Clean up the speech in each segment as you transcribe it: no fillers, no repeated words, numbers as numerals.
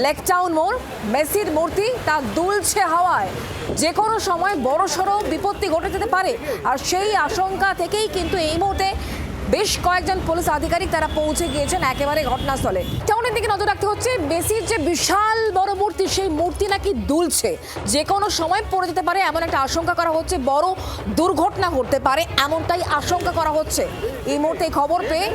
লেকটাউন মোড়, মেসির মূর্তি তা দুলছে হাওয়ায়। যে কোনো সময় বড়সড় বিপত্তি ঘটে যেতে পারে, আর সেই আশঙ্কা থেকেই কিন্তু এই মুহূর্তে বেশ কয়েকজন পুলিশ আধিকারিক তারা পৌঁছে গিয়েছেন একেবারে ঘটনাস্থলে। টাউনের দিকে নজর রাখতে হচ্ছে। মেসির যে বিশাল বড় মূর্তি, সেই মূর্তি নাকি দুলছে, যে কোনো সময় পড়ে যেতে পারে এমন একটা আশঙ্কা করা হচ্ছে। বড় দুর্ঘটনা ঘটতে পারে এমনটাই আশঙ্কা করা হচ্ছে। এই মুহূর্তে খবর পেয়ে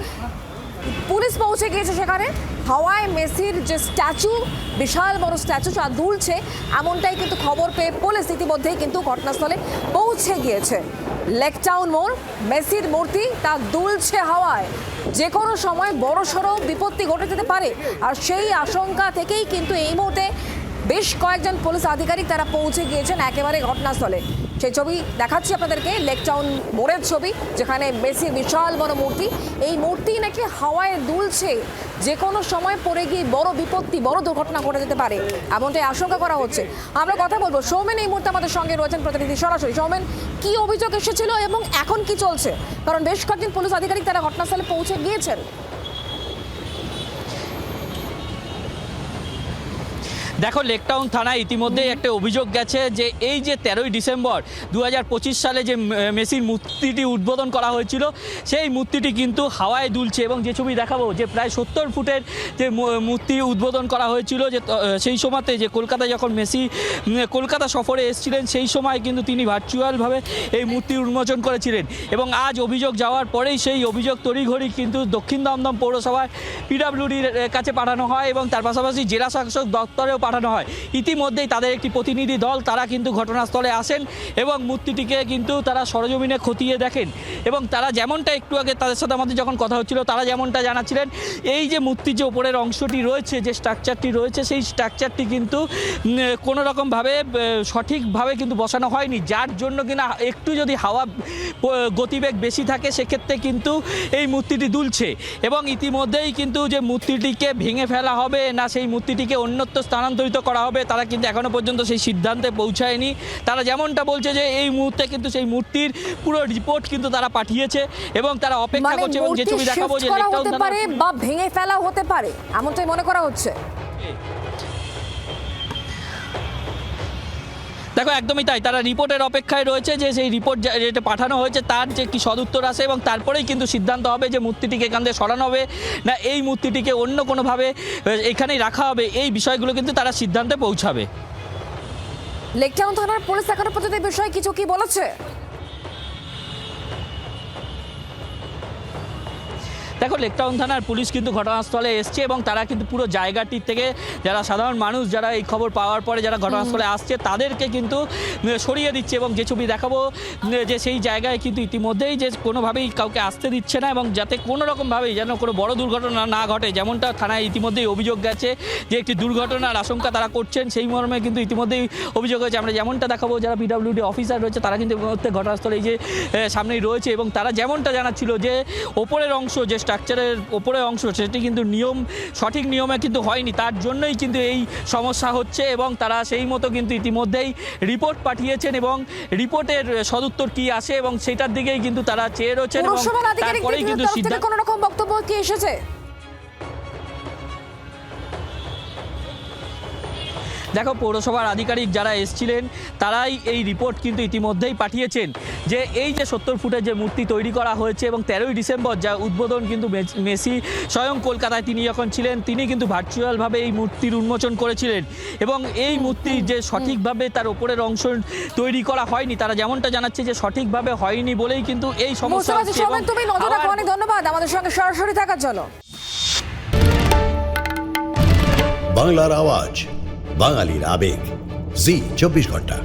পুলিশ পৌঁছে গিয়েছে সেখানে। হাওয়ায় মেসির যে স্ট্যাচু, বিশাল বড় স্ট্যাচু তা দুলছে এমনটাই কিন্তু খবর পেয়ে পুলিশ ইতিমধ্যেই কিন্তু ঘটনাস্থলে পৌঁছে গিয়েছে। লেকটাউন মোড়, মেসির মূর্তি তা দুলছে হাওয়ায়। যে কোনো সময় বড়সড় বিপত্তি ঘটে যেতে পারে, আর সেই আশঙ্কা থেকেই কিন্তু এই মুহূর্তে বেশ কয়েকজন পুলিশ আধিকারিক তারা পৌঁছে গিয়েছেন একেবারে ঘটনাস্থলে। সেই ছবি দেখাচ্ছি আপনাদেরকে, লেকটাউন মোড়ের ছবি, যেখানে মেসির বিশাল বড় মূর্তি, এই মূর্তি নাকি হাওয়ায় দুলছে। যে কোনো সময় পড়ে গিয়ে বড় বিপত্তি, বড় দুর্ঘটনা ঘটে যেতে পারে এমনটাই আশঙ্কা করা হচ্ছে। আমরা কথা বলবো, সৌমেন এই মুহূর্তে আমাদের সঙ্গে রয়েছেন প্রতিনিধি সরাসরি। সৌমেন, কি অভিযোগ এসেছিল এবং এখন কি চলছে? কারণ বেশ কয়েকজন পুলিশ আধিকারিক তারা ঘটনাস্থলে পৌঁছে গিয়েছেন। দেখো, লেকটাউন থানায় ইতিমধ্যেই একটা অভিযোগ গেছে যে এই যে 13ই ডিসেম্বর 2025 সালে যে মেসির মূর্তিটি উদ্বোধন করা হয়েছিল, সেই মূর্তিটি কিন্তু হাওয়ায় দুলছে। এবং যে ছবি দেখাবো, যে প্রায় 70 ফুটের যে মূর্তি উদ্বোধন করা হয়েছিল, যে সেই সময়তে যে কলকাতায় যখন মেসি কলকাতা সফরে এসেছিলেন, সেই সময় কিন্তু তিনি ভার্চুয়ালভাবে এই মূর্তি উন্মোচন করেছিলেন। এবং আজ অভিযোগ যাওয়ার পরেই সেই অভিযোগ তড়িঘড়ি কিন্তু দক্ষিণ দমদম পৌরসভার পিডব্লিউডির কাছে পাঠানো হয় এবং তার পাশাপাশি জেলা শাসক দপ্তরেও পাঠানো হয়। ইতিমধ্যেই তাদের একটি প্রতিনিধি দল তারা কিন্তু ঘটনাস্থলে আসেন এবং মূর্তিটিকে কিন্তু তারা সরজমিনে খতিয়ে দেখেন। এবং তারা যেমনটা একটু আগে তাদের সাথে আমাদের যখন কথা হচ্ছিল, তারা যেমনটা জানাচ্ছিলেন, এই যে মূর্তির যে ওপরের অংশটি রয়েছে, যে স্ট্রাকচারটি রয়েছে, সেই স্ট্রাকচারটি কিন্তু কোনো রকমভাবে সঠিকভাবে কিন্তু বসানো হয়নি, যার জন্য কিনা একটু যদি হাওয়া গতিবেগ বেশি থাকে সেক্ষেত্রে কিন্তু এই মূর্তিটি দুলছে। এবং ইতিমধ্যেই কিন্তু যে মূর্তিটিকে ভেঙে ফেলা হবে না সেই মূর্তিটিকে অন্যত্র স্থানান্তরিত করা হবে, তারা কিন্তু এখনো পর্যন্ত সেই সিদ্ধান্তে পৌঁছায়নি। তারা যেমনটা বলছে যে এই মুহূর্তে কিন্তু সেই মূর্তির পুরো রিপোর্ট কিন্তু তারা পাঠিয়েছে এবং তারা অপেক্ষা করছে। এবং যে ছবি দেখাবো, যে হতে পারে বা ভেঙে ফেলা হতে পারে এমনটাই মনে করা হচ্ছে। দেখো, একদমই তাই, তারা রিপোর্টের অপেক্ষায় রয়েছে যে সেই রিপোর্ট যেটা পাঠানো হয়েছে তার যে কি সদুত্তর আসে, এবং তারপরেই কিন্তু সিদ্ধান্ত হবে যে মূর্তিটিকে এখান থেকে সরানো হবে না এই মূর্তিটিকে অন্য কোনোভাবে এখানেই রাখা হবে। এই বিষয়গুলো কিন্তু তারা সিদ্ধান্তে পৌঁছাবে। লেকটাউন থানার পুলিশ এখনো পর্যন্ত এই বিষয়ে কিছু কি বলেছে? দেখো, লেকটাউন থানার পুলিশ কিন্তু ঘটনাস্থলে এসছে এবং তারা কিন্তু পুরো জায়গাটির থেকে যারা সাধারণ মানুষ যারা এই খবর পাওয়ার পরে যারা ঘটনাস্থলে আসছে তাদেরকে কিন্তু সরিয়ে দিচ্ছে। এবং যে ছবি দেখাবো, যে সেই জায়গায় কিন্তু ইতিমধ্যেই যে কোনোভাবেই কাউকে আসতে দিচ্ছে না, এবং যাতে কোনো রকমভাবেই যেন কোনো বড় দুর্ঘটনা না ঘটে, যেমনটা থানায় ইতিমধ্যেই অভিযোগ গেছে যে একটি দুর্ঘটনার আশঙ্কা তারা করছেন, সেই মর্মে কিন্তু ইতিমধ্যেই অভিযোগ হয়েছে। আমরা যেমনটা দেখাবো, যারা পিডব্লিউডি অফিসার রয়েছে তারা কিন্তু ঘটনাস্থলে এই যে সামনেই রয়েছে এবং তারা যেমনটা জানাচ্ছিল যে ওপরের অংশ, যে স্ট্রাকচারের ওপরের অংশ, সেটি কিন্তু সঠিক নিয়মে কিন্তু হয়নি, তার জন্যই কিন্তু এই সমস্যা হচ্ছে। এবং তারা সেই মতো কিন্তু ইতিমধ্যেই রিপোর্ট পাঠিয়েছেন এবং রিপোর্টের সদুত্তর কি আসে এবং সেটার দিকেই কিন্তু তারা চেয়ে রয়েছেন। এবং তারপরেই কিন্তু সিদ্ধান্ত। কোনো রকম বক্তব্য কি এসেছে? দেখো, পৌরসভার আধিকারিক যারা এসেছিলেন তারাই এই রিপোর্ট কিন্তু ইতিমধ্যেই পাঠিয়েছেন যে এই যে 70 ফুটের যে মূর্তি তৈরি করা হয়েছে এবং 13ই ডিসেম্বর যা উদ্বোধন কিন্তু মেসি স্বয়ং কলকাতায় তিনি যখন ছিলেন তিনি কিন্তু ভার্চুয়ালভাবে এই মূর্তির উন্মোচন করেছিলেন। এবং এই মূর্তির যে সঠিকভাবে তার ওপরের অংশ তৈরি করা হয়নি, তারা যেমনটা জানাচ্ছে যে সঠিকভাবে হয়নি বলেই কিন্তু এই সমস্যা হচ্ছে। তুমি নজর রাখো, অনেক ধন্যবাদ আমাদের সঙ্গে সরাসরি থাকার জন্য। বাংলার আওয়াজ, বাঙালির আবেগ, জি 24 ঘন্টা।